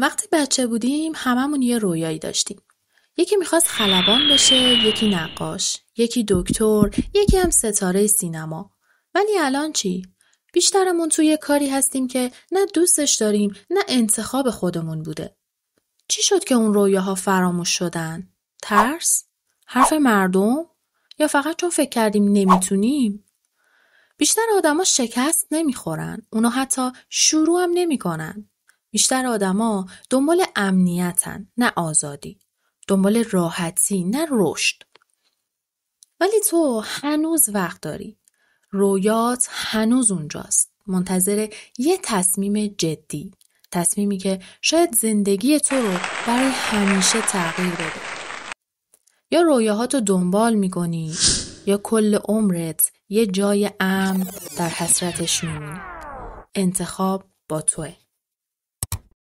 وقتی بچه بودیم هممون یه رویایی داشتیم. یکی میخواست خلبان بشه، یکی نقاش، یکی دکتر، یکی هم ستاره سینما. ولی الان چی؟ بیشترمون توی یه کاری هستیم که نه دوستش داریم نه انتخاب خودمون بوده. چی شد که اون رویاها فراموش شدن؟ ترس؟ حرف مردم؟ یا فقط چون فکر کردیم نمیتونیم؟ بیشتر آدما شکست نمیخورن. اونا حتی شروع هم نمیکنن. بیشتر آدما دنبال امنیتن، نه آزادی. دنبال راحتی، نه رشد. ولی تو هنوز وقت داری. رویات هنوز اونجاست. منتظر یه تصمیم جدی. تصمیمی که شاید زندگی تو رو برای همیشه تغییر بده. یا رویاهاتو دنبال میکنی یا کل عمرت یه جای امن در حسرتش میمونی. انتخاب با توئه.